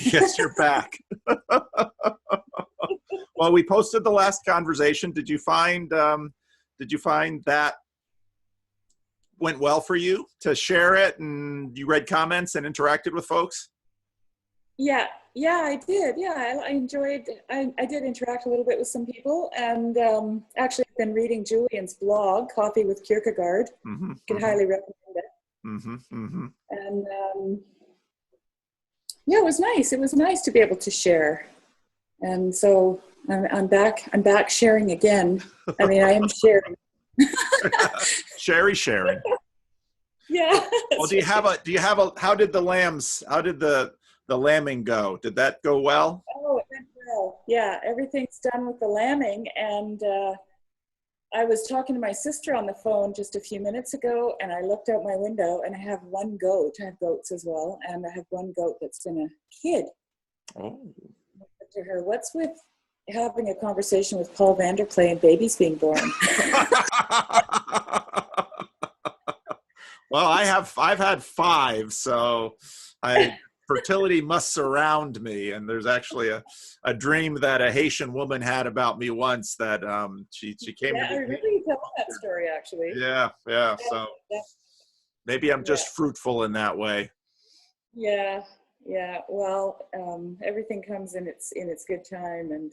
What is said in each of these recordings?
Yes, you're back. Well, we posted the last conversation. Did you find that went well for you to share it, and you read comments and interacted with folks? Yeah, yeah, I did. Yeah, I enjoyed. I did interact a little bit with some people, and actually, I've been reading Julian's blog, Coffee with Kierkegaard. Mm-hmm, Can mm-hmm, highly recommend it. mm-hmm, mm-hmm. And yeah, it was nice. It was nice to be able to share. And so I'm back. I'm back sharing again. I mean, I am sharing. Sherry sharing. Yeah. Well, how did the lambing go? Did that go well? Oh, it went well. Yeah, everything's done with the lambing. And I was talking to my sister on the phone just a few minutes ago, and I looked out my window, and I have one goat. I have goats as well, and I have one goat that's been a kid. Oh. I said to her, "What's with having a conversation with Paul Vanderplay and babies being born?" Well, I've had 5, so fertility must surround me. And there's actually a dream that a Haitian woman had about me once, that she came Yeah, to I me. remember you telling that story, actually. Yeah. So maybe I'm just fruitful in that way. Yeah. Well, everything comes in its good time, and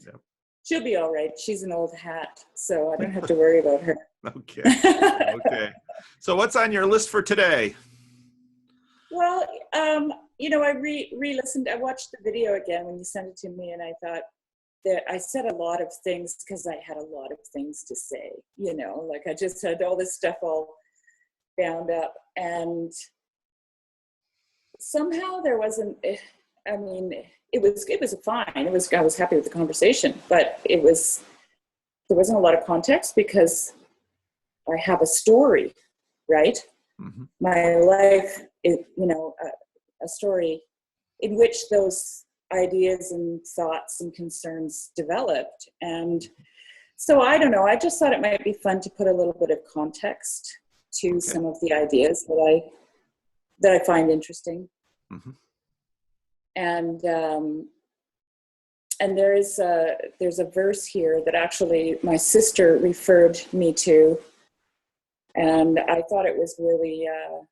she'll be all right. She's an old hat, so I don't have to worry about her. Okay. Okay. So what's on your list for today? Well, I re-listened. I watched the video again when you sent it to me, and I thought that I said a lot of things because I had a lot of things to say. Like I just had all this stuff all bound up, and somehow there wasn't. I mean, it was fine. I was happy with the conversation, but there wasn't a lot of context because I have a story, right? Mm-hmm. My life is, a story in which those ideas and thoughts and concerns developed. And so I don't know, I just thought it might be fun to put a little bit of context to some of the ideas that I find interesting. Mm-hmm. And there's a verse here that actually my sister referred me to, and I thought it was really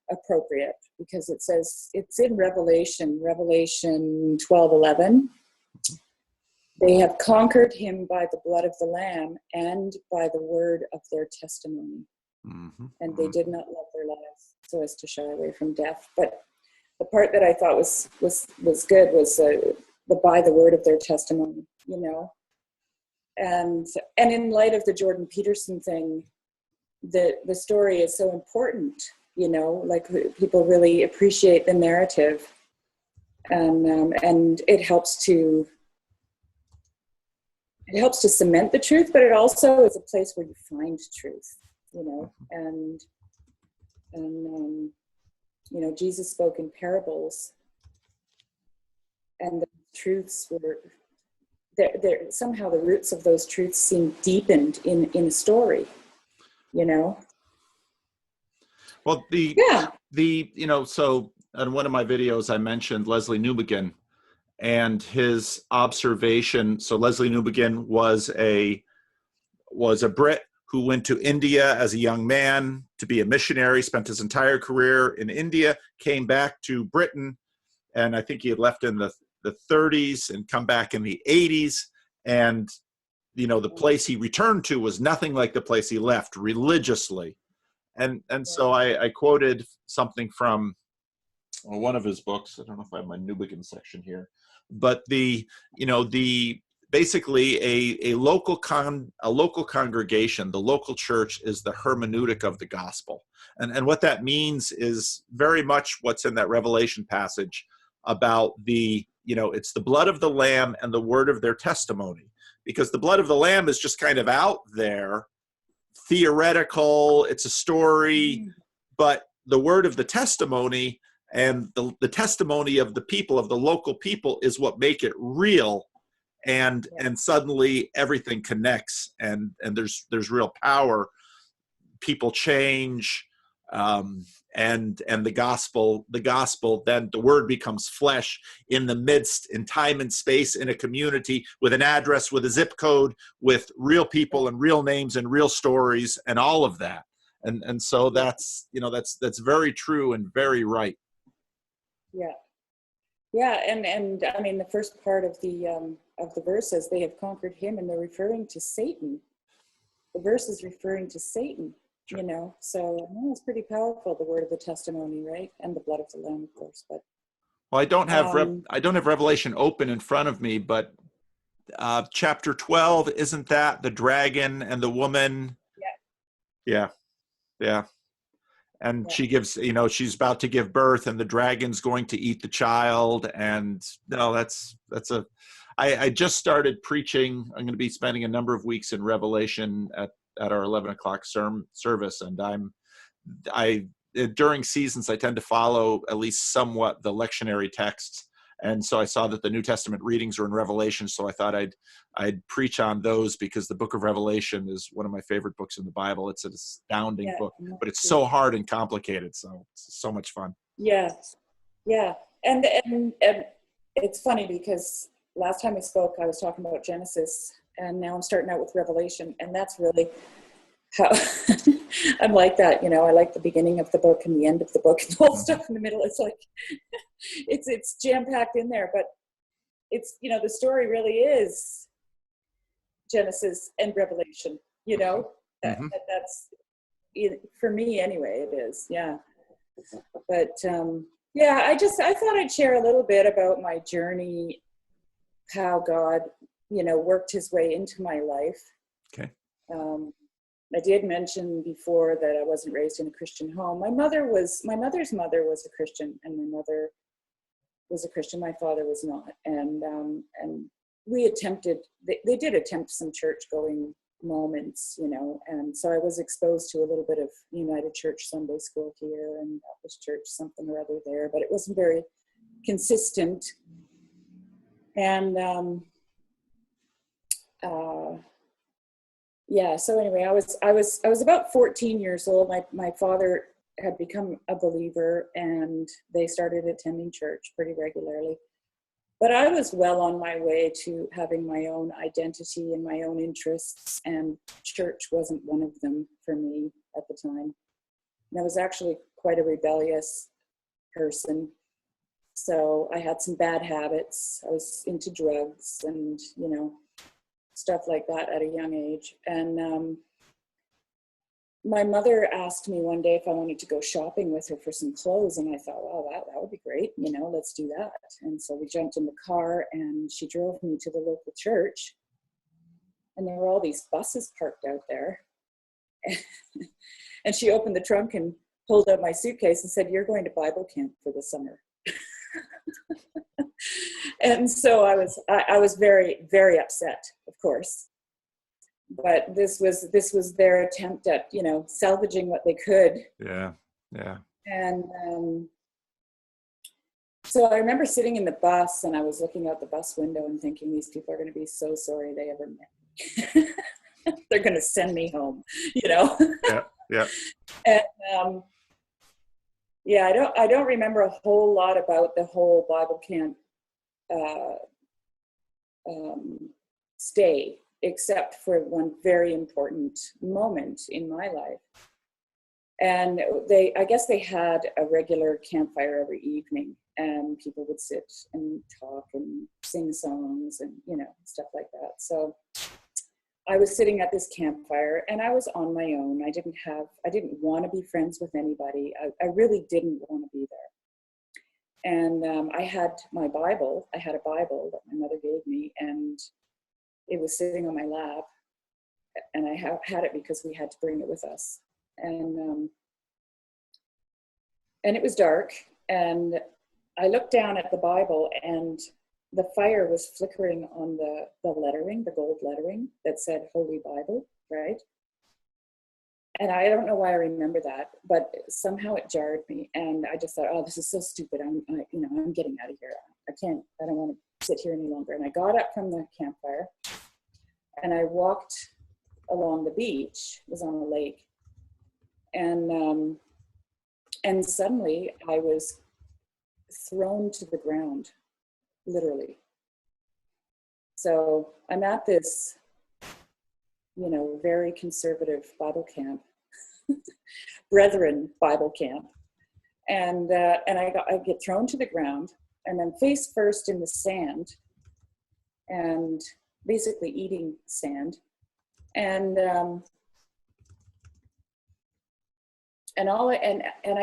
appropriate because it says, it's in Revelation 12:11. They have conquered him by the blood of the Lamb and by the word of their testimony. Mm-hmm. And they did not love their lives so as to shy away from death. But the part that I thought was good was the by the word of their testimony, And in light of the Jordan Peterson thing, the story is so important, like people really appreciate the narrative, and it helps to cement the truth, but it also is a place where you find truth, and Jesus spoke in parables, and the truths were there. Somehow the roots of those truths seem deepened in a story. Well, so in one of my videos, I mentioned Leslie Newbegin and his observation. So Leslie Newbegin was a Brit who went to India as a young man to be a missionary, spent his entire career in India, came back to Britain, and I think he had left in the 30s and come back in the 80s. And the place he returned to was nothing like the place he left religiously. And so I quoted something from one of his books. I don't know if I have my Newbegin section here, but basically a local congregation, the local church, is the hermeneutic of the gospel. And what that means is very much what's in that Revelation passage about it's the blood of the Lamb and the word of their testimony. Because the blood of the Lamb is just kind of out there, theoretical, it's a story, but the word of the testimony and the testimony of the people, of the local people, is what make it real. And suddenly everything connects, and there's real power. People change, and the gospel, then the word becomes flesh in the midst, in time and space, in a community, with an address, with a zip code, with real people and real names and real stories and all of that. And so that's, you know, that's very true and very right. Yeah. Yeah, and I mean, the first part of the verse says they have conquered him, and they're referring to Satan. The verse is referring to Satan, sure. You know, so it's pretty powerful, the word of the testimony, right? And the blood of the Lamb, of course. But well, I don't have Revelation open in front of me, but chapter 12, isn't that the dragon and the woman? Yeah. And she gives, you know, she's about to give birth, and the dragon's going to eat the child. And no, I just started preaching. I'm going to be spending a number of weeks in Revelation at our 11 o'clock service. And during seasons, I tend to follow at least somewhat the lectionary texts. And so I saw that the New Testament readings are in Revelation. So I thought I'd preach on those, because the book of Revelation is one of my favorite books in the Bible. It's an astounding book, but it's so hard and complicated. So it's so much fun. Yeah. And it's funny, because last time we spoke, I was talking about Genesis, and now I'm starting out with Revelation. And that's really how I'm like that, you know. I like the beginning of the book and the end of the book and all stuff in the middle. It's like it's jam-packed in there, but it's, you know, the story really is Genesis and Revelation, you know. That's, for me anyway, it is. But I thought I'd share a little bit about my journey, how God, you know, worked his way into my life. Okay. I did mention before that I wasn't raised in a Christian home. My mother's mother was a Christian, and my mother was a Christian. My father was not. And we attempted, they did attempt some church going moments, you know, and so I was exposed to a little bit of United Church Sunday school here and Baptist Church something or other there, but it wasn't very consistent. And so anyway, I was about 14 years old. My father had become a believer, and they started attending church pretty regularly. But I was well on my way to having my own identity and my own interests, and church wasn't one of them for me at the time. And I was actually quite a rebellious person. So I had some bad habits. I was into drugs and, you know, stuff like that at a young age. And my mother asked me one day if I wanted to go shopping with her for some clothes, and I thought, well, that would be great, you know, let's do that. And so we jumped in the car, and she drove me to the local church, and there were all these buses parked out there. And she opened the trunk and pulled out my suitcase and said, "You're going to Bible camp for the summer." And so I was very, very upset, of course. But this was their attempt at, you know, salvaging what they could. Yeah. And so I remember sitting in the bus, and I was looking out the bus window and thinking, these people are going to be so sorry they ever met me. They're going to send me home, you know. Yeah. And I don't remember a whole lot about the whole Bible camp stay, except for one very important moment in my life. And I guess they had a regular campfire every evening, and people would sit and talk and sing songs and, you know, stuff like that. So I was sitting at this campfire, and I was on my own. I didn't want to be friends with anybody. I really didn't want to be there. And I had my Bible. I had a Bible that my mother gave me, and it was sitting on my lap, and I had it because we had to bring it with us. And it was dark, and I looked down at the Bible, and the fire was flickering on the lettering, the gold lettering that said Holy Bible, right? And I don't know why I remember that, but somehow it jarred me, and I just thought, oh, this is so stupid. I'm getting out of here. I don't want to sit here any longer. And I got up from the campfire, and I walked along the beach. It was on a lake. And And suddenly I was thrown to the ground, literally. So I'm at this, very conservative Bible camp, Brethren Bible camp. And I get thrown to the ground and then face first in the sand and basically eating sand. And I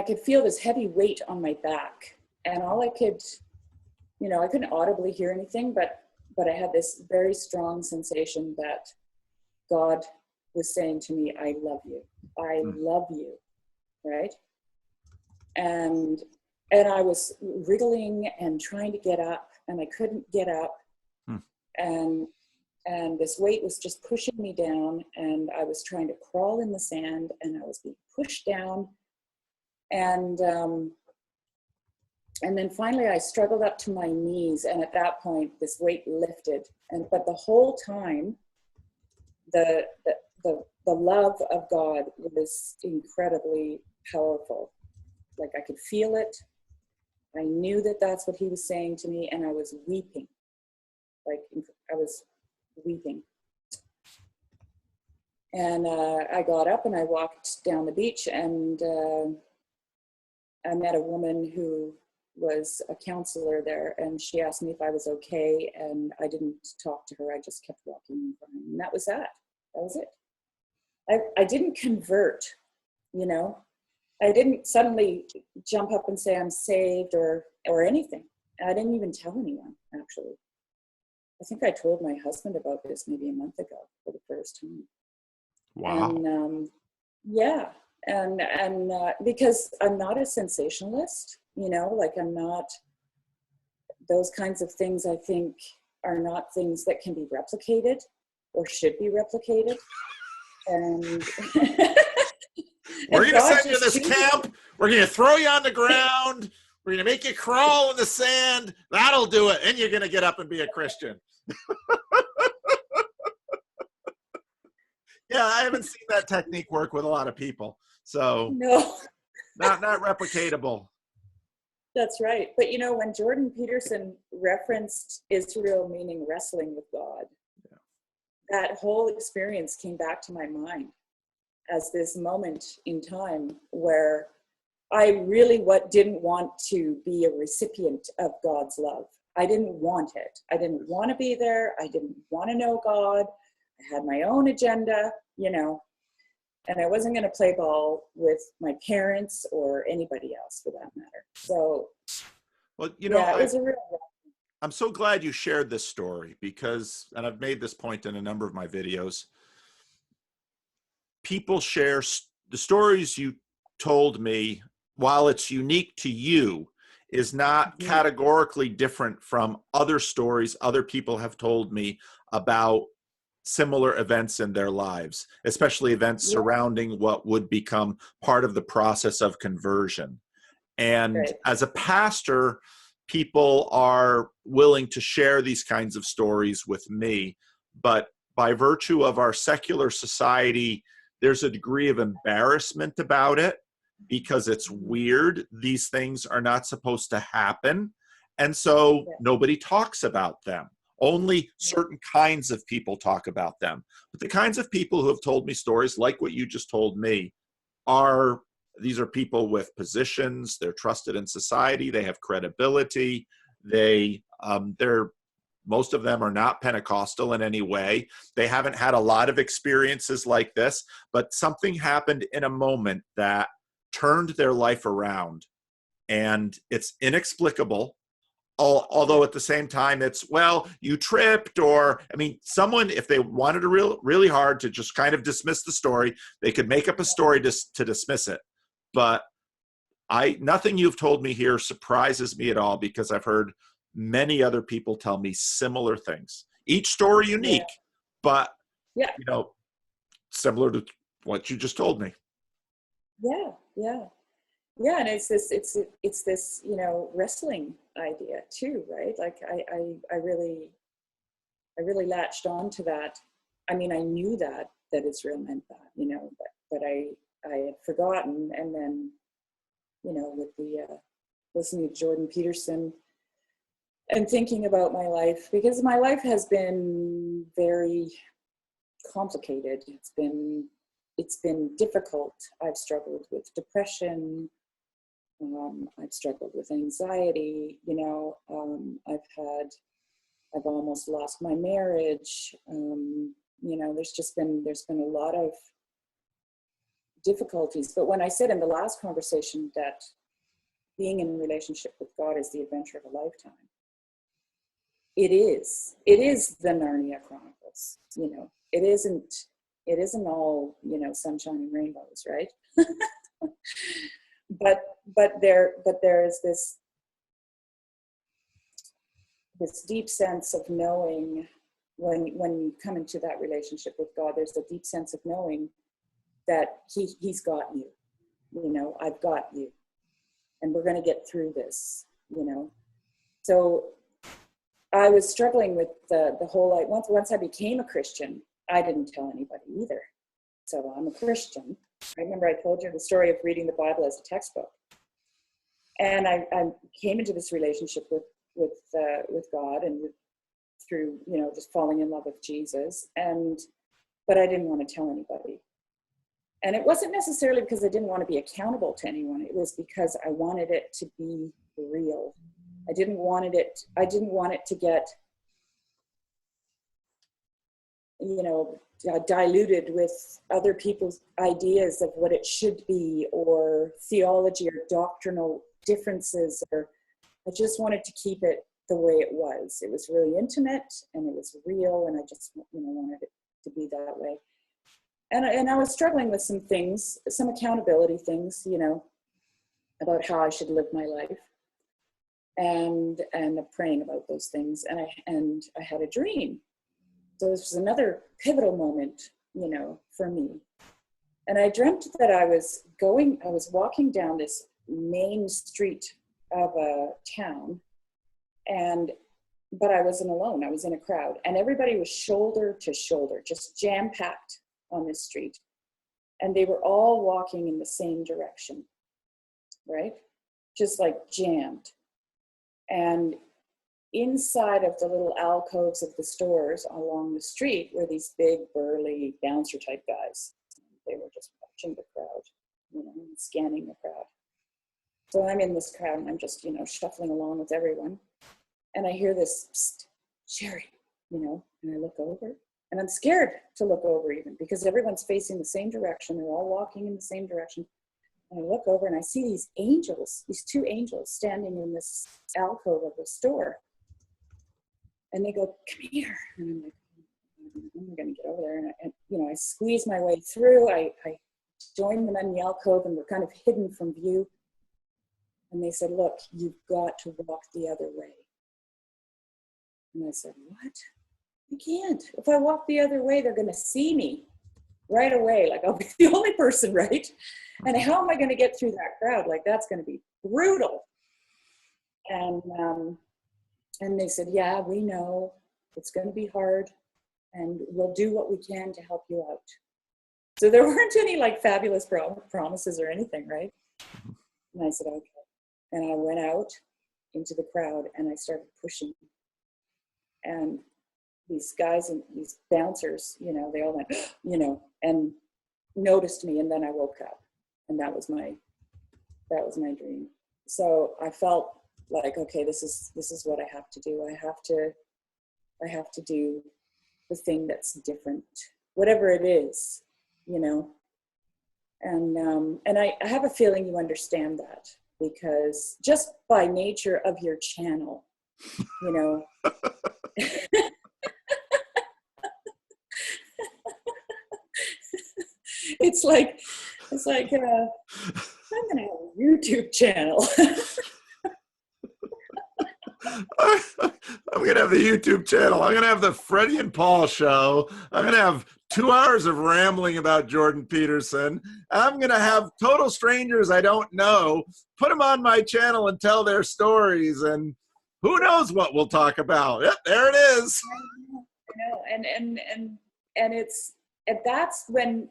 could feel this heavy weight on my back, and all I could, I couldn't audibly hear anything, but I had this very strong sensation that God was saying to me, I love you. I love you. Right. And I was wriggling and trying to get up, and I couldn't get up. And this weight was just pushing me down, and I was trying to crawl in the sand, and I was being pushed down. And then finally I struggled up to my knees, and at that point this weight lifted. But the whole time the love of God was incredibly powerful. Like, I could feel it. I knew that that's what he was saying to me, and I was weeping. Like, I was weeping. And I got up and I walked down the beach, and I met a woman who was a counselor there, and she asked me if I was okay, and I didn't talk to her. I just kept walking and crying, and that was that. That was it. I didn't convert, I didn't suddenly jump up and say I'm saved or anything. I didn't even tell anyone, actually. I think I told my husband about this maybe a month ago for the first time. Wow. And yeah, and because I'm not a sensationalist, like, I'm not, those kinds of things, I think, are not things that can be replicated or should be replicated. And we're going to send you to this camp. We're going to throw you on the ground. We're going to make you crawl in the sand. That'll do it. And you're going to get up and be a Christian. Yeah, I haven't seen that technique work with a lot of people. So no, not replicatable. That's right. But when Jordan Peterson referenced Israel meaning wrestling with God, that whole experience came back to my mind as this moment in time where I really didn't want to be a recipient of God's love. I didn't want it. I didn't want to be there. I didn't want to know God. I had my own agenda, and I wasn't going to play ball with my parents or anybody else for that matter. So, well, it was a real. I'm so glad you shared this story because, and I've made this point in a number of my videos, people share the stories you told me, while it's unique to you, is not categorically different from other stories other people have told me about similar events in their lives, especially events surrounding what would become part of the process of conversion. And as a pastor, people are willing to share these kinds of stories with me, but by virtue of our secular society, there's a degree of embarrassment about it because it's weird. These things are not supposed to happen. And so nobody talks about them. Only certain kinds of people talk about them. But the kinds of people who have told me stories like what you just told me these are people with positions. They're trusted in society. They have credibility. Most of them are not Pentecostal in any way. They haven't had a lot of experiences like this, but something happened in a moment that turned their life around, and it's inexplicable. Although at the same time, it's, well, you tripped, or, someone, if they wanted to really hard to just kind of dismiss the story, they could make up a story to dismiss it. But nothing you've told me here surprises me at all, because I've heard many other people tell me similar things. Each story unique, but similar to what you just told me. Yeah, and it's this wrestling idea too, right? Like I really latched on to that. I knew that Israel meant that, but I had forgotten, and then with the listening to Jordan Peterson and thinking about my life, because my life has been very complicated. It's been difficult. I've struggled with depression. I've struggled with anxiety. I've almost lost my marriage. There's been a lot of difficulties. But when I said in the last conversation that being in a relationship with God is the adventure of a lifetime, it is the Narnia Chronicles. It isn't all, sunshine and rainbows, right? but there is this deep sense of knowing when you come into that relationship with God, there's a deep sense of knowing that he's got you, I've got you, and we're going to get through this, So I was struggling with the whole, like, once I became a Christian, I didn't tell anybody either. So I'm a Christian. I remember I told you the story of reading the Bible as a textbook. And I came into this relationship with God and through, just falling in love with Jesus. But I didn't want to tell anybody. And it wasn't necessarily because I didn't want to be accountable to anyone. It was because I wanted it to be real. I didn't want it to get, diluted with other people's ideas of what it should be, or theology or doctrinal differences, or I just wanted to keep it the way it was. It was really intimate and it was real, and I just, wanted it to be that way. And I was struggling with some things, some accountability things, about how I should live my life, and praying about those things. And I had a dream. So this was another pivotal moment, for me. And I dreamt that I was walking down this main street of a town, but I wasn't alone. I was in a crowd, and everybody was shoulder to shoulder, just jam-packed on this street. And they were all walking in the same direction, right? Just like jammed. And inside of the little alcoves of the stores along the street were these big, burly, bouncer type guys. They were just watching the crowd, scanning the crowd. So I'm in this crowd and I'm just, shuffling along with everyone. And I hear this, "Psst, Shari," and I look over. And I'm scared to look over even, because everyone's facing the same direction. They're all walking in the same direction. And I look over and I see these angels, these two angels standing in this alcove of the store. And they go, "Come here." And I'm like, I'm going to get over there. And I squeeze my way through. I join them in the alcove, and we're kind of hidden from view. And they said, "Look, you've got to walk the other way." And I said, "What? I can't. If I walk the other way, they're going to see me right away. Like, I'll be the only person, right? And how am I going to get through that crowd? Like, that's going to be brutal." And they said, "Yeah, we know. It's going to be hard, and we'll do what we can to help you out." So there weren't any like fabulous promises or anything, right? And I said, "Okay." And I went out into the crowd and I started pushing. And these guys and these bouncers, they all went, and noticed me. And then I woke up, and that was my dream. So I felt like, okay, this is what I have to do. I have to do the thing that's different, whatever it is, and I have a feeling you understand that, because just by nature of your channel, it's like I'm gonna have a YouTube channel. I'm going to have the YouTube channel. I'm going to have the Freddie and Paul show. I'm going to have 2 hours of rambling about Jordan Peterson. I'm going to have total strangers I don't know put them on my channel and tell their stories. And who knows what we'll talk about. Yep, there it is. I know. And that's when,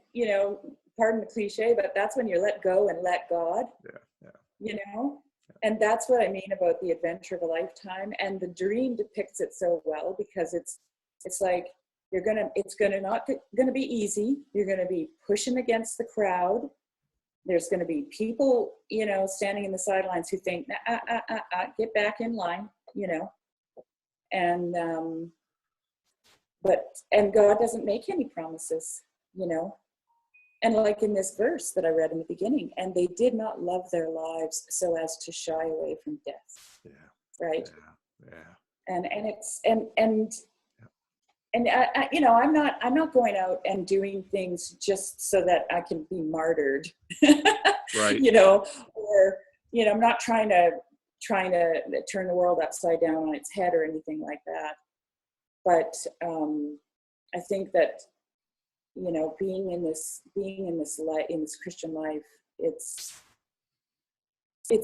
pardon the cliche, but that's when you let go and let God. Yeah. you know? And that's what I mean about the adventure of a lifetime. And the dream depicts it so well, because it's like, it's not gonna be easy. You're gonna be pushing against the crowd. There's gonna be people, you know, standing in the sidelines who think, get back in line, you know? And, and God doesn't make any promises, you know? And like in this verse that I read in the beginning, and they did not love their lives so as to shy away from death. Yeah. Right. Yeah. And it's, and I, you know, I'm not going out and doing things just so that I can be martyred, Right. you know, or, you know, I'm not trying to turn the world upside down on its head or anything like that. But I think that, you know, being in this life, in this Christian life, it's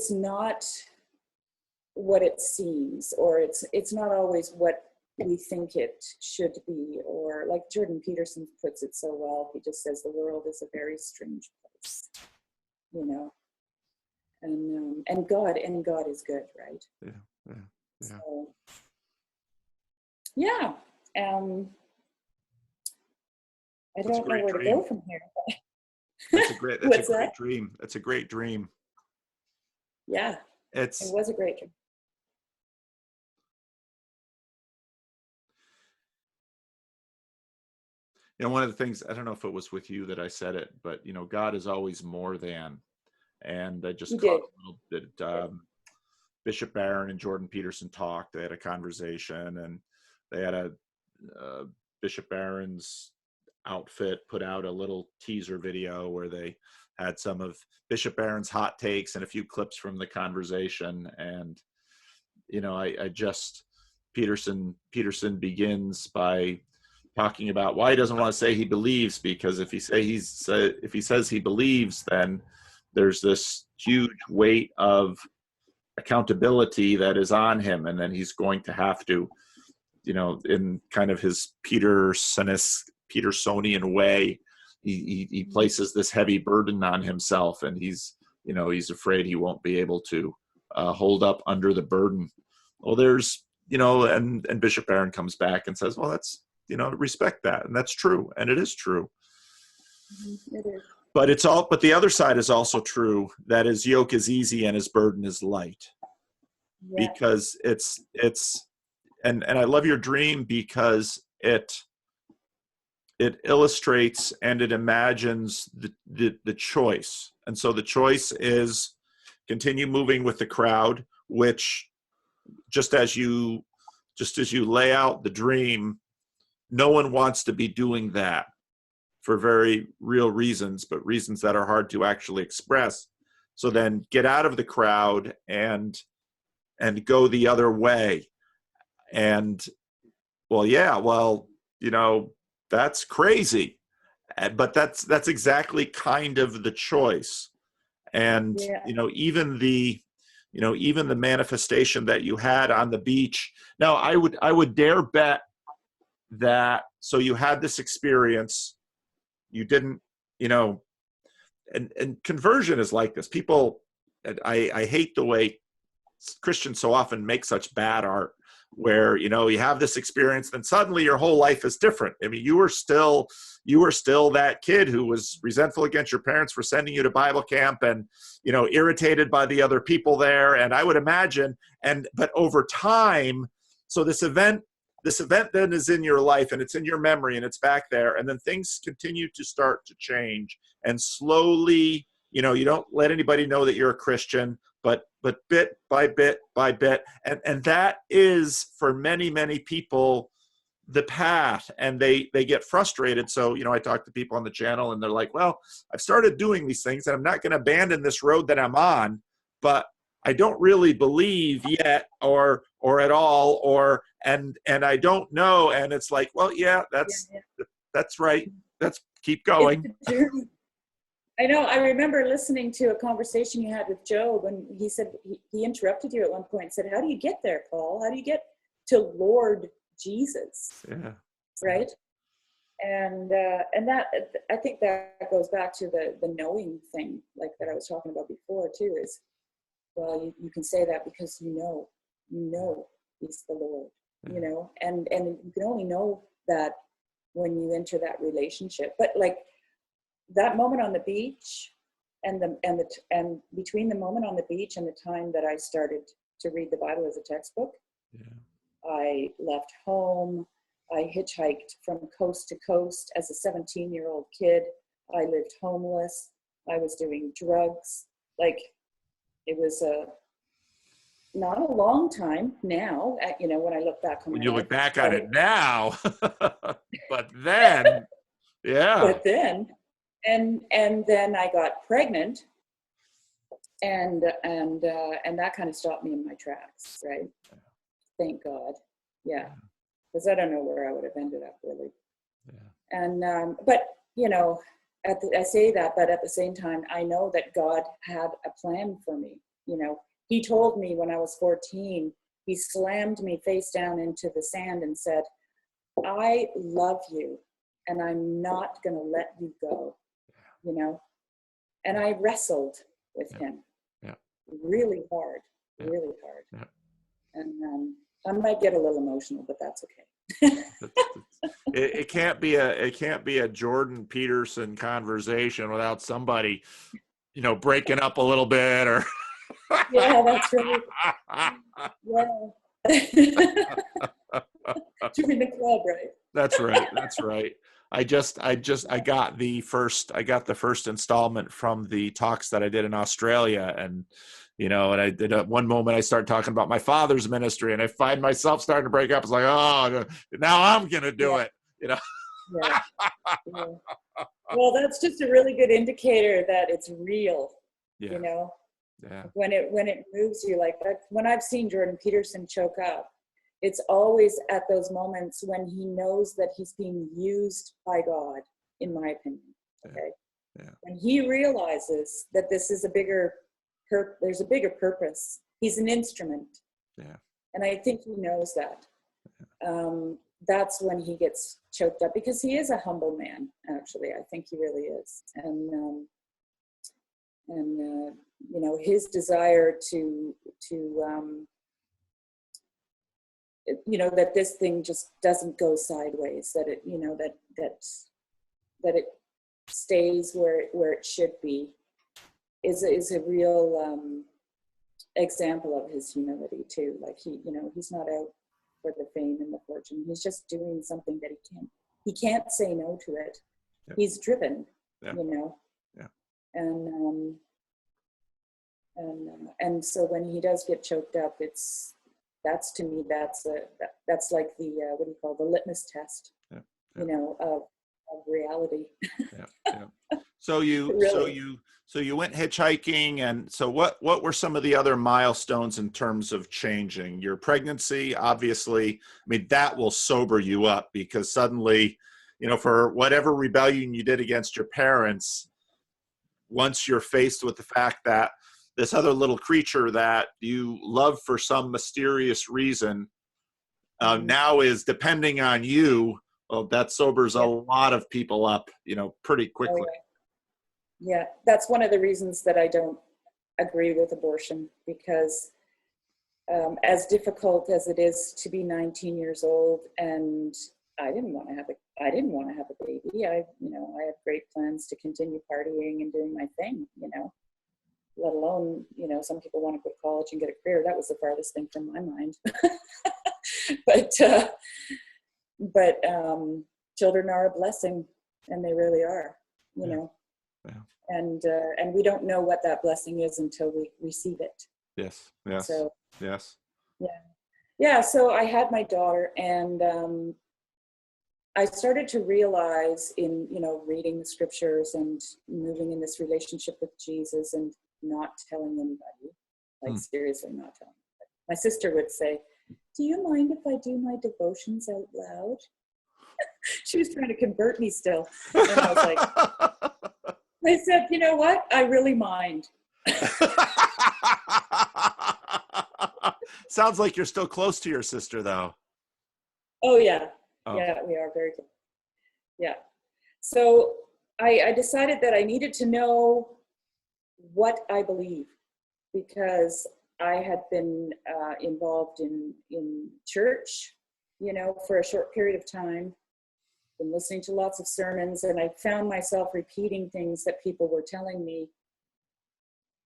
not what it seems, or it's not always what we think it should be, or like Jordan Peterson puts it so well, he just says the world is a very strange place, you know, and God is good, right? Yeah. So, yeah. I don't know where to go from here. That's a great dream. That's a great dream. Yeah. It was a great dream. You know, one of the things, I don't know if it was with you that I said it, but, you know, God is always more than. And I just caught a little bit, Bishop Barron and Jordan Peterson talked. They had a conversation, and they had Bishop Barron's outfit put out a little teaser video where they had some of Bishop Barron's hot takes and a few clips from the conversation. And, you know, I just, Peterson begins by talking about why he doesn't want to say he believes, because if he says he believes, then there's this huge weight of accountability that is on him, and then he's going to have to, you know, in kind of his Petersonian way, he places this heavy burden on himself, and he's afraid he won't be able to hold up under the burden. Well, there's, you know, and Bishop Barron comes back and says, well, that's, you know, respect that. And that's true. And it is true. It is. But but the other side is also true, that his yoke is easy and his burden is light. Yeah. Because and I love your dream, because it illustrates and it imagines the choice. And so the choice is continue moving with the crowd, which just as you lay out the dream, no one wants to be doing that for very real reasons, but reasons that are hard to actually express. So then get out of the crowd and go the other way. And you know, that's crazy. But that's exactly kind of the choice. And, you know, even the manifestation that you had on the beach. Now, I would dare bet that, so you had this experience, you didn't, you know, and conversion is like this. People, I hate the way Christians so often make such bad art, where, you know, you have this experience, then suddenly your whole life is different. I mean, you were still that kid who was resentful against your parents for sending you to Bible camp, and, you know, irritated by the other people there. And I would imagine, but over time, so this event then is in your life, and it's in your memory, and it's back there, and then things continue to start to change, and slowly, you know, you don't let anybody know that you're a Christian, but bit by bit by bit, and that is, for many, many people, the path, and they get frustrated. So, you know, I talk to people on the channel, and they're like, well, I've started doing these things, and I'm not going to abandon this road that I'm on, but I don't really believe yet, or at all, and I don't know. And it's like, well, yeah, that's right. Let's keep going. I know. I remember listening to a conversation you had with Job, and he said, he interrupted you at one point and said, how do you get there, Paul? How do you get to Lord Jesus? Yeah. Right. And that, I think that goes back to the knowing thing, like that I was talking about before too, is well, you can say that because you know he's the Lord, you know, and you can only know that when you enter that relationship. But like that moment on the beach and between the moment on the beach and the time that I started to read the Bible as a textbook, I left home. I hitchhiked from coast to coast as a 17-year-old kid. I lived homeless. I was doing drugs. Like, it was not a long time now, you know, when I look back on When my you life. look back on it now, but then, But then, and then I got pregnant, and that kind of stopped me in my tracks, right? Thank God. Yeah. Because I don't know where I would have ended up, really. Yeah. And but you know, I say that, but at the same time, I know that God had a plan for me. You know, He told me when I was 14, He slammed me face down into the sand and said, "I love you, and I'm not going to let you go." You know, and I wrestled with Him, really hard, really hard. Yeah. And I might get a little emotional, but that's okay. It can't be a Jordan Peterson conversation without somebody, you know, breaking up a little bit or. Yeah, that's right. Yeah. Join the club, right? That's right. That's right. I got the first installment from the talks that I did in Australia, and you know, and I did at one moment I started talking about my father's ministry, and I find myself starting to break up. It's like, oh, now I'm gonna do it, you know. Yeah. Yeah. Well, that's just a really good indicator that it's real. You know. Yeah. When it moves you like that. When I've seen Jordan Peterson choke up, it's always at those moments when he knows that he's being used by God, in my opinion. Okay. Yeah. When he realizes that this is there's a bigger purpose. He's an instrument. Yeah. And I think he knows that. That's when he gets choked up, because he is a humble man, actually. I think he really is. And you know, his desire to you know, that this thing just doesn't go sideways, that it, you know, that it stays where it should be, is a real example of his humility too. Like, you know, he's not out for the fame and the fortune. He's just doing something that he can't say no to it. Yep. He's driven, you know. Yeah. And so when he does get choked up, to me that's like the what do you call, the litmus test, you know, of reality. So you went hitchhiking, and so what were some of the other milestones in terms of changing? Your pregnancy, obviously, I mean, that will sober you up, because suddenly, you know, for whatever rebellion you did against your parents, once you're faced with the fact that this other little creature that you love for some mysterious reason now is depending on you, well, that sobers a lot of people up, you know, pretty quickly. Oh, yeah, that's one of the reasons that I don't agree with abortion, because as difficult as it is to be 19 years old, and I didn't want to have a baby. I had great plans to continue partying and doing my thing, you know, let alone, you know, some people want to go to college and get a career. That was the farthest thing from my mind. But children are a blessing, and they really are, you know. Yeah. And we don't know what that blessing is until we receive it. Yes. Yes. So, yes. Yeah. So I had my daughter, and I started to realize, in, you know, reading the scriptures and moving in this relationship with Jesus and not telling anybody, like seriously not telling anybody. My sister would say, "Do you mind if I do my devotions out loud?" She was trying to convert me still. And I was like, I said, "You know what? I really mind." Sounds like you're still close to your sister, though. Oh, yeah. Oh. Yeah, we are very close. Yeah. So I decided that I needed to know what I believe, because I had been involved in church, you know, for a short period of time, been listening to lots of sermons, and I found myself repeating things that people were telling me,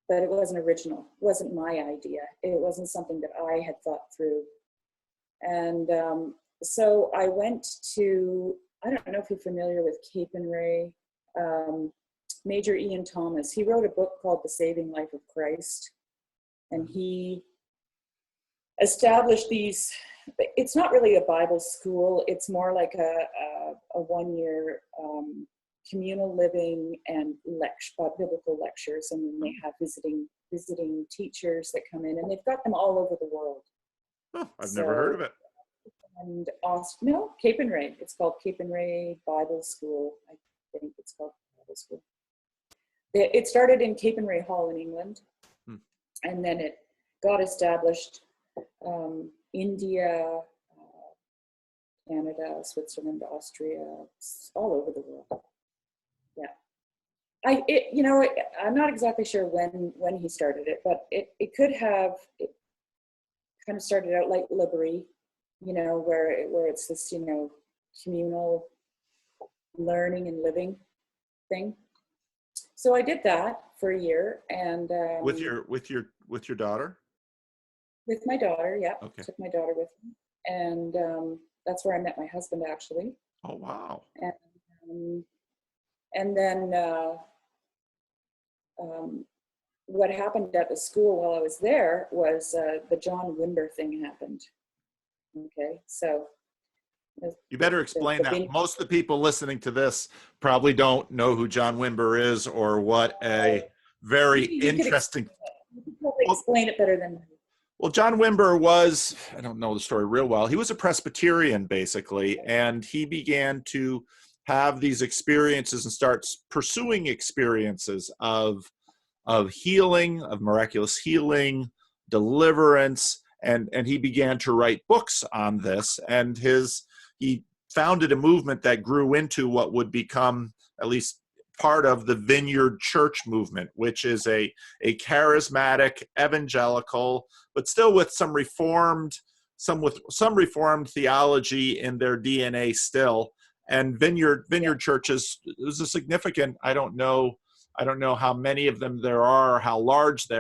but it wasn't original. It wasn't my idea. It wasn't something that I had thought through. And so I went to, I don't know if you're familiar with Cape and Ray, Major Ian Thomas. He wrote a book called The Saving Life of Christ. And he established these, it's not really a Bible school, it's more like a 1-year communal living and biblical lectures, and then they have visiting teachers that come in, and they've got them all over the world. Oh, I've never heard of it. And no, Cape and Ray. It's called Cape and Ray Bible School. I think it's called Bible School. It started in Cape and Ray Hall in England, and then it got established India, Canada, Switzerland, Austria, all over the world. Yeah, I'm not exactly sure when he started it, but it kind of started out like Liberty, you know, where it's this, you know, communal learning and living thing. So I did that for a year, and with your daughter. With my daughter, yeah. Okay. Took my daughter with me, and that's where I met my husband, actually. Oh wow! And then what happened at the school while I was there was the John Wimber thing happened. Okay, so you better explain that. Most of the people listening to this probably don't know who John Wimber is, or what a very interesting. You can probably explain it better than me. Well, John Wimber was, I don't know the story real well, he was a Presbyterian basically, and he began to have these experiences and starts pursuing experiences of healing, of miraculous healing, deliverance, and he began to write books on this, and he founded a movement that grew into what would become at least part of the Vineyard Church movement, which is a charismatic evangelical, but still with some reformed theology in their DNA still. And Vineyard churches is a significant. I don't know how many of them there are, or how large they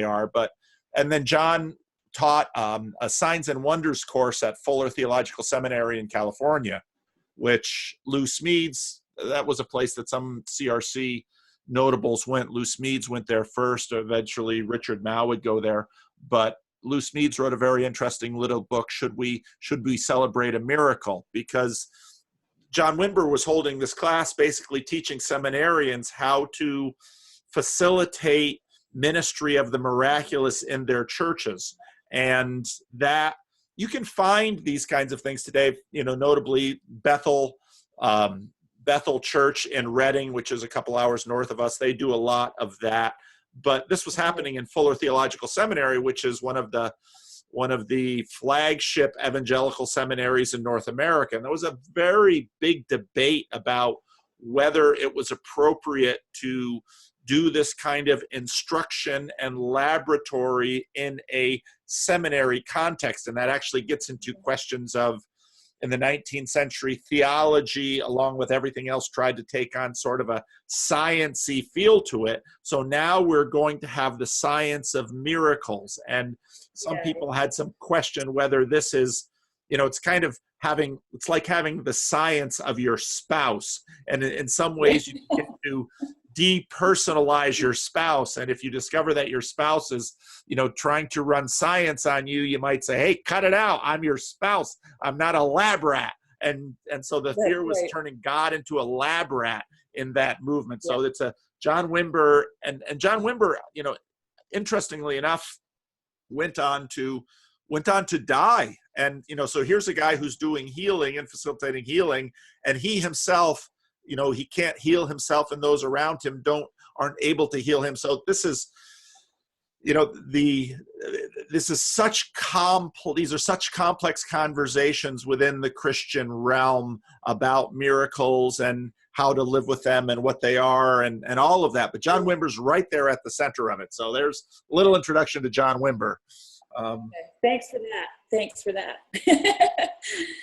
are. But and then John taught a Signs and Wonders course at Fuller Theological Seminary in California, which Lou Smedes. That was a place that some CRC notables went. Lou Smedes went there first. Eventually, Richard Mao would go there. But Lou Smedes wrote a very interesting little book, Should We Celebrate a Miracle? Because John Wimber was holding this class basically teaching seminarians how to facilitate ministry of the miraculous in their churches. And that you can find these kinds of things today, you know, notably Bethel Church in Reading, which is a couple hours north of us. They do a lot of that. But this was happening in Fuller Theological Seminary, which is one of the flagship evangelical seminaries in North America. And there was a very big debate about whether it was appropriate to do this kind of instruction and laboratory in a seminary context. And that actually gets into questions of, in the 19th century, theology, along with everything else, tried to take on sort of a science-y feel to it. So now we're going to have the science of miracles. And some people had some question whether this is, you know, it's like having the science of your spouse. And in some ways you get to depersonalize your spouse. And if you discover that your spouse is, you know, trying to run science on you, you might say, hey, cut it out. I'm your spouse. I'm not a lab rat. And so the fear was turning God into a lab rat in that movement. So it's a John Wimber, and John Wimber, you know, interestingly enough, went on to die. And, you know, so here's a guy who's doing healing and facilitating healing, and he himself, you know, he can't heal himself, and those around him aren't able to heal him. So this is you know, this is these are such complex conversations within the Christian realm about miracles and how to live with them and what they are and all of that. But John Wimber's right there at the center of it. So there's a little introduction to John Wimber. Thanks for that. Thanks for that.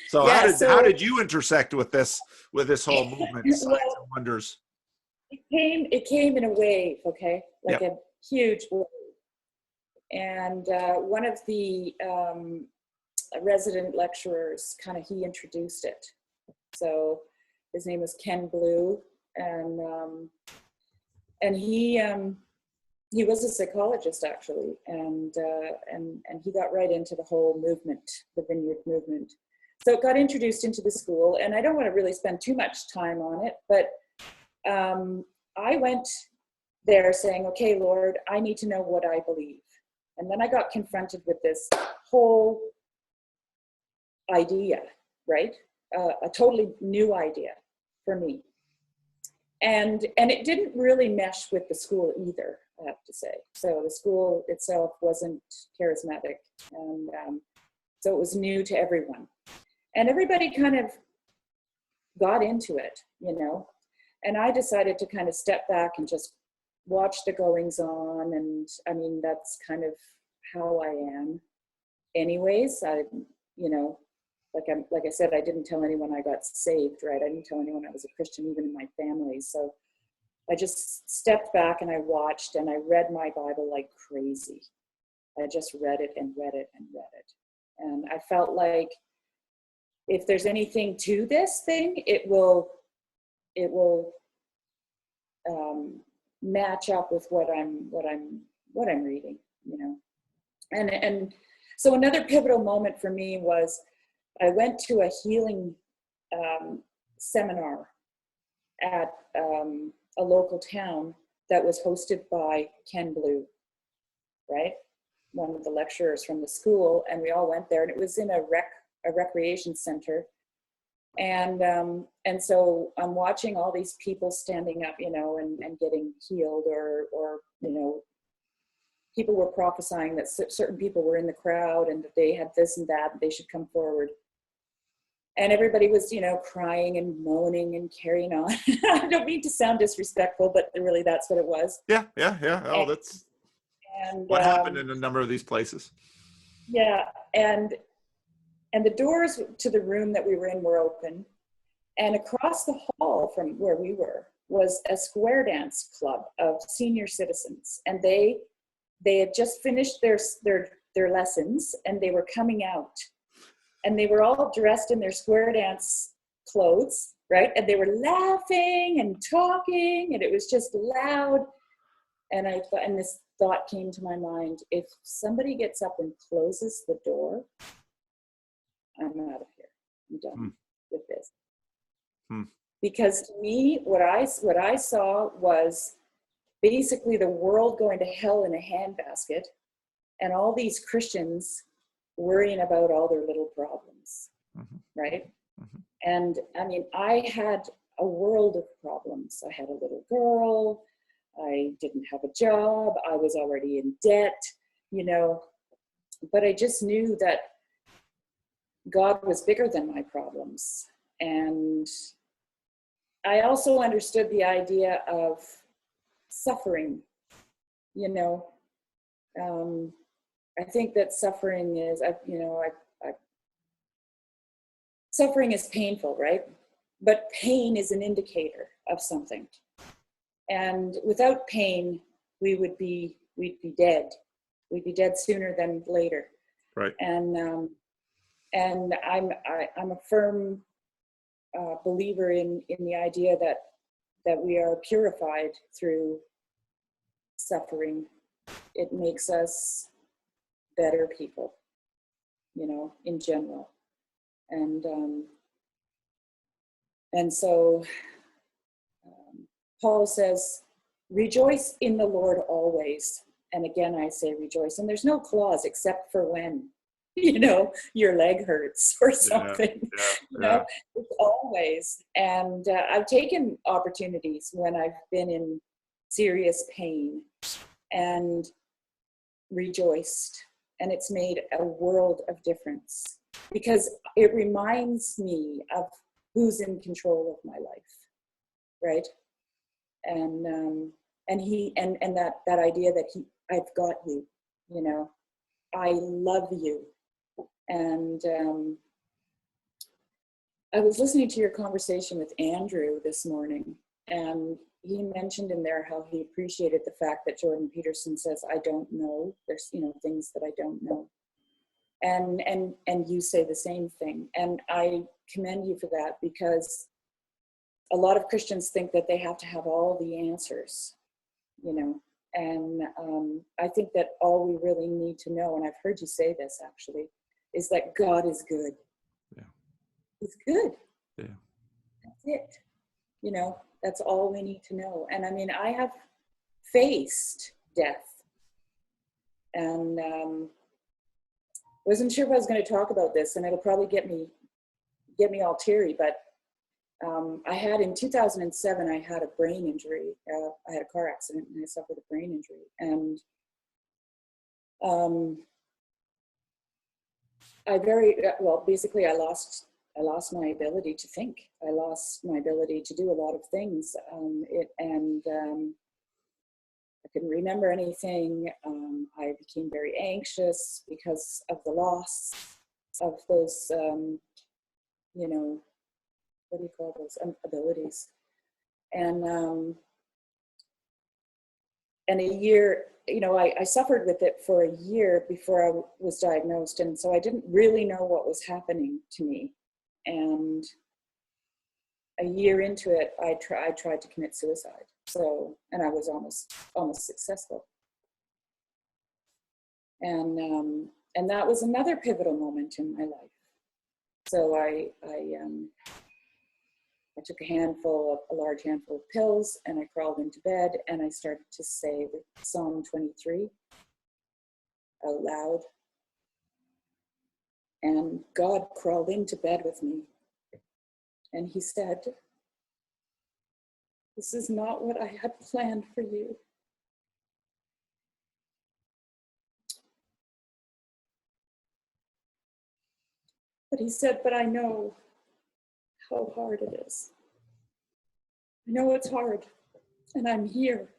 So yeah, how did you intersect with this whole movement, Signs and Wonders? It came in a wave, okay, like a huge wave. And one of the resident lecturers, he introduced it. So his name was Ken Blue, and he was a psychologist actually, and he got right into the whole movement, the Vineyard movement. So it got introduced into the school, and I don't want to really spend too much time on it, but I went there saying, okay, Lord, I need to know what I believe. And then I got confronted with this whole idea, right? A totally new idea for me. And it didn't really mesh with the school either, I have to say. So the school itself wasn't charismatic. And so it was new to everyone. And everybody kind of got into it, you know. And I decided to kind of step back and just watch the goings on. And I mean, that's kind of how I am anyways. Like I said, I didn't tell anyone I got saved, right? I didn't tell anyone I was a Christian, even in my family. So I just stepped back and I watched and I read my Bible like crazy. I just read it and read it and read it. And I felt like if there's anything to this thing, it will match up with what I'm reading, you know. And so another pivotal moment for me was I went to a healing seminar at a local town that was hosted by Ken Blue, right? One of the lecturers from the school, and we all went there, and it was in a recreation center. And so I'm watching all these people standing up, you know, and getting healed, or you know, people were prophesying that certain people were in the crowd and that they had this and that, and they should come forward. And everybody was, you know, crying and moaning and carrying on. I don't mean to sound disrespectful, but really that's what it was. Yeah. Oh, that's what happened in a number of these places. Yeah, and the doors to the room that we were in were open. And across the hall from where we were was a square dance club of senior citizens. And they had just finished their lessons, and they were coming out. And they were all dressed in their square dance clothes, right? And they were laughing and talking, and it was just loud. And I thought, and this thought came to my mind: if somebody gets up and closes the door, I'm out of here. I'm done with this. Because to me, what I saw was basically the world going to hell in a handbasket, and all these Christians worrying about all their little problems, right? And I mean, I had a world of problems. I had a little girl. I didn't have a job. I was already in debt, you know, but I just knew that God was bigger than my problems. And I also understood the idea of suffering, you know. I think that suffering is, suffering is painful, right? But pain is an indicator of something. And without pain, we'd be dead. We'd be dead sooner than later. Right. And I'm a firm believer in the idea that we are purified through suffering. It makes us better people, you know, in general. And so Paul says, rejoice in the Lord always. And again, I say rejoice. And there's no clause except for when, you know, your leg hurts or something. You know, it's always. And I've taken opportunities when I've been in serious pain, and rejoiced, and it's made a world of difference because it reminds me of who's in control of my life, right? And that idea that I've got you, you know, I love you. And I was listening to your conversation with Andrew this morning, and he mentioned in there how he appreciated the fact that Jordan Peterson says, I don't know. There's, you know, things that I don't know. And you say the same thing. And I commend you for that, because a lot of Christians think that they have to have all the answers, you know. And I think that all we really need to know, and I've heard you say this actually, is that God is good. Yeah. He's good. Yeah. That's it. You know, that's all we need to know. And I mean, I have faced death, and wasn't sure if I was going to talk about this, and it'll probably get me all teary, but I had in 2007, I had a brain injury. I had a car accident and I suffered a brain injury. And basically I lost my ability to think. I lost my ability to do a lot of things. I couldn't remember anything. I became very anxious because of the loss of those, you know, what do you call those abilities? And a year, you know, I suffered with it for a year before I was diagnosed. And so I didn't really know what was happening to me. And a year into it, I tried to commit suicide. So, and I was almost successful. And that was another pivotal moment in my life. So I took a large handful of pills, and I crawled into bed, and I started to say the Psalm 23 out loud. And God crawled into bed with me, and he said, "This is not what I had planned for you." But he said, "But I know how hard it is. I know it's hard, and I'm here."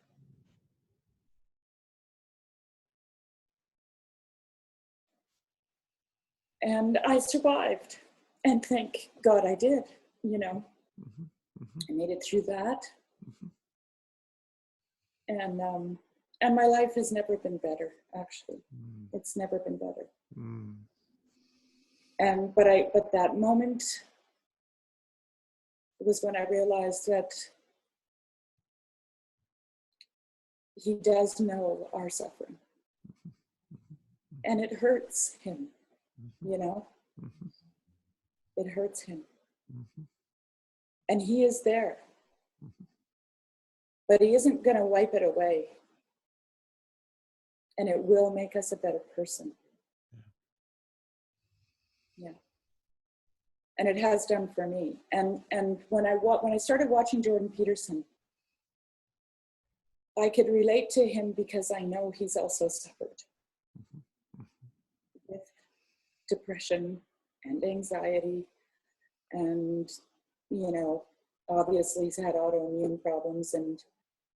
And I survived, and thank God I did, you know. Mm-hmm. Mm-hmm. I made it through that. Mm-hmm. And my life has never been better, actually. Mm. It's never been better. Mm. But that moment was when I realized that he does know our suffering. And it hurts him, you know? Mm-hmm. It hurts him. Mm-hmm. And he is there. Mm-hmm. But he isn't going to wipe it away. And it will make us a better person. Yeah. And it has done for me. And when I started watching Jordan Peterson, I could relate to him because I know he's also suffered with depression and anxiety, and, you know, obviously he's had autoimmune problems and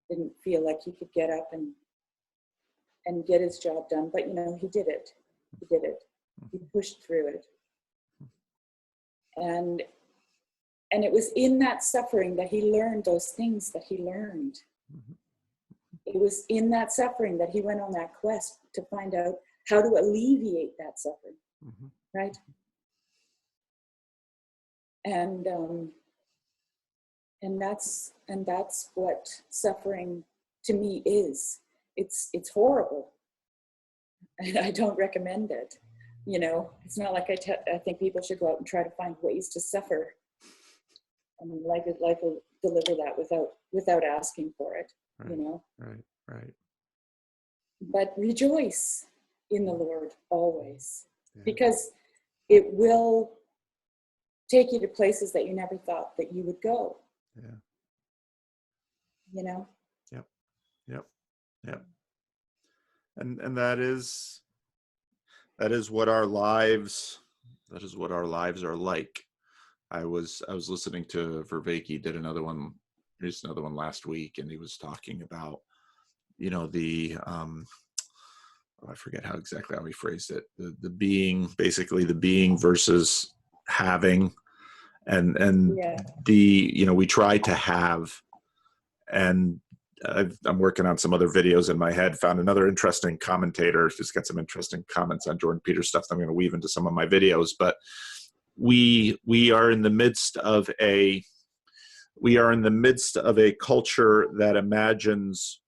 didn't feel like he could get up and get his job done. But, you know, he did it. He did it. He pushed through it. And it was in that suffering that he learned those things that he learned. Mm-hmm. It was in that suffering that he went on that quest to find out how to alleviate that suffering, mm-hmm. right? And that's what suffering to me is. It's horrible, and I don't recommend it. You know, it's not like I think people should go out and try to find ways to suffer. I mean, life will deliver that without asking for it. Right, you know. Right. But rejoice in the Lord always, because it will take you to places that you never thought that you would go. Yeah. You know. Yep. And that is what our lives are like. I was listening to Vervaeke did another one, just another one last week, and he was talking about, the I forget exactly how he phrased it. The being, basically the being versus having, and Yeah. we try to have, and I'm working on some other videos in my head. Found another interesting commentator. Just got some interesting comments on Jordan Peterson stuff that I'm going to weave into some of my videos. But we are in the midst of a culture that imagines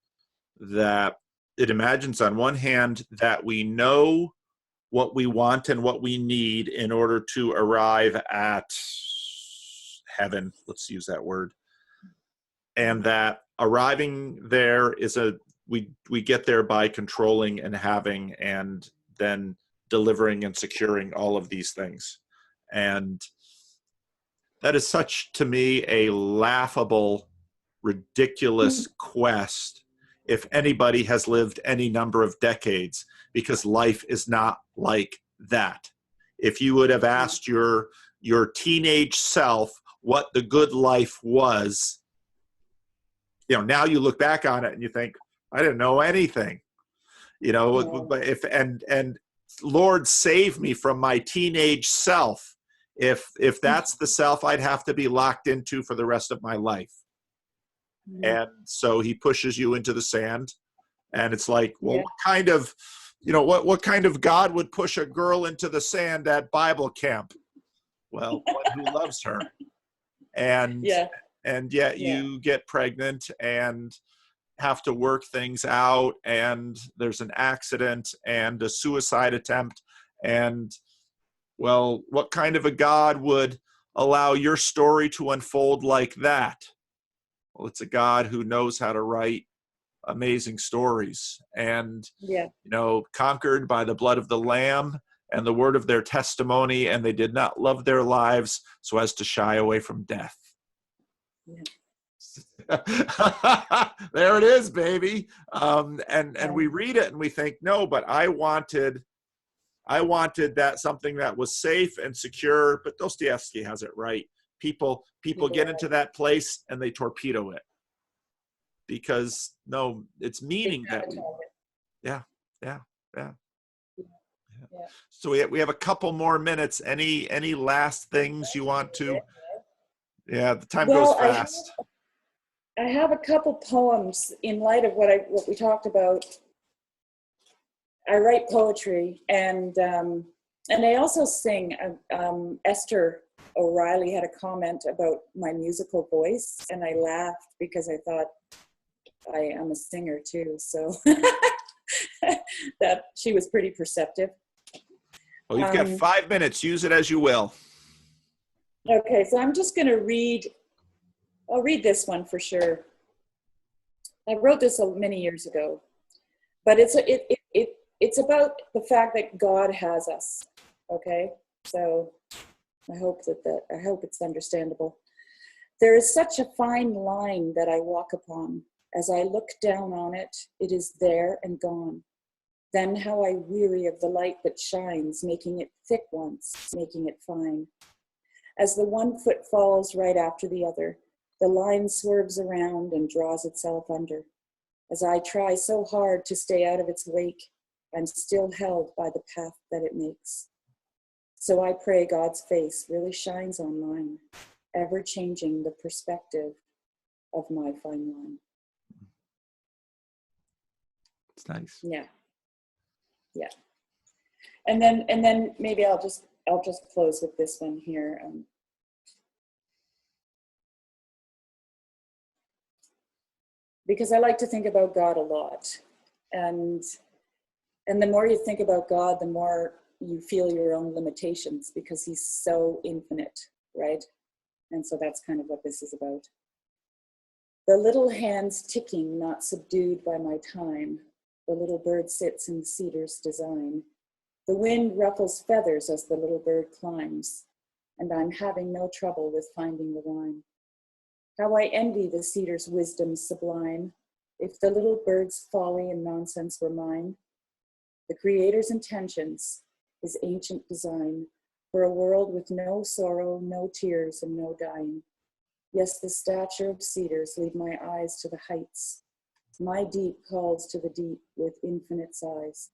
on one hand that we know what we want and what we need in order to arrive at heaven. Let's use that word. And that arriving there is we get there by controlling and having, and then delivering and securing all of these things. And that is such, to me, a laughable, ridiculous quest if anybody has lived any number of decades, because life is not like that. If you would have asked your teenage self what the good life was, now you look back on it and you think, I didn't know anything. But and Lord save me from my teenage self if that's the self I'd have to be locked into for the rest of my life. And so he pushes you into the sand, and it's like, well, what kind of what kind of God would push a girl into the sand at Bible camp? Well, one who loves her. And yet you get pregnant and have to work things out, and there's an accident and a suicide attempt, and well, what kind of a God would allow your story to unfold like that? Well, it's a God who knows how to write amazing stories, and conquered by the blood of the Lamb and the word of their testimony, and they did not love their lives so as to shy away from death. There it is, baby. And we read it and we think, no, but I wanted that, something that was safe and secure. But Dostoevsky has it right. People get into that place and they torpedo it, because no, it's meaning that yeah. So we have a couple more minutes. Any last things you want to? Yeah, the time goes fast. I have a couple poems in light of what we talked about. I write poetry, and I also sing. Esther O'Reilly had a comment about my musical voice, and I laughed because I thought I am a singer too. So that she was pretty perceptive. Well, you've got 5 minutes. Use it as you will. Okay, so I'm just going to read. I'll read this one for sure. I wrote this many years ago, but it's about the fact that God has us. Okay, so I hope it's understandable. There is such a fine line that I walk upon. As I look down on it, it is there and gone. Then how I weary of the light that shines, making it thick once, making it fine. As the one foot falls right after the other, the line swerves around and draws itself under. As I try so hard to stay out of its wake, I'm still held by the path that it makes. So I pray God's face really shines on mine, ever changing the perspective of my fine line. It's nice. Yeah. And then maybe I'll just close with this one here. Because I like to think about God a lot, and the more you think about God, the more you feel your own limitations, because he's so infinite, right? And so that's kind of what this is about. The little hands ticking, not subdued by my time. The little bird sits in the cedar's design. The wind ruffles feathers as the little bird climbs, and I'm having no trouble with finding the rhyme. How I envy the cedar's wisdom sublime. If the little bird's folly and nonsense were mine, The Creator's intentions, his ancient design, for a world with no sorrow, no tears, and no dying. Yes, the stature of cedars lead my eyes to the heights. My deep calls to the deep with infinite sighs.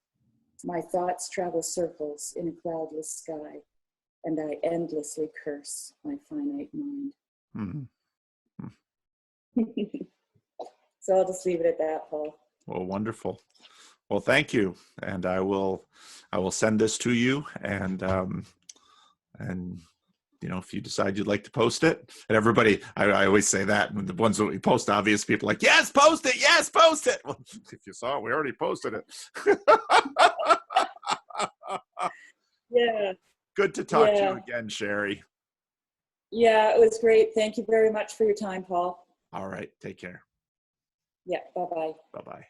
My thoughts travel circles in a cloudless sky, and I endlessly curse my finite mind. Mm-hmm. So I'll just leave it at that, Paul. Well, wonderful. Well, thank you, and I will send this to you, and you know, if you decide you'd like to post it, and everybody, I always say that, and the ones that we post, obvious people like, yes, post it, yes, post it. Well, if you saw it, we already posted it. Yeah. Good to talk to you again, Shari. Yeah, it was great. Thank you very much for your time, Paul. All right, take care. Yeah, bye-bye. Bye-bye.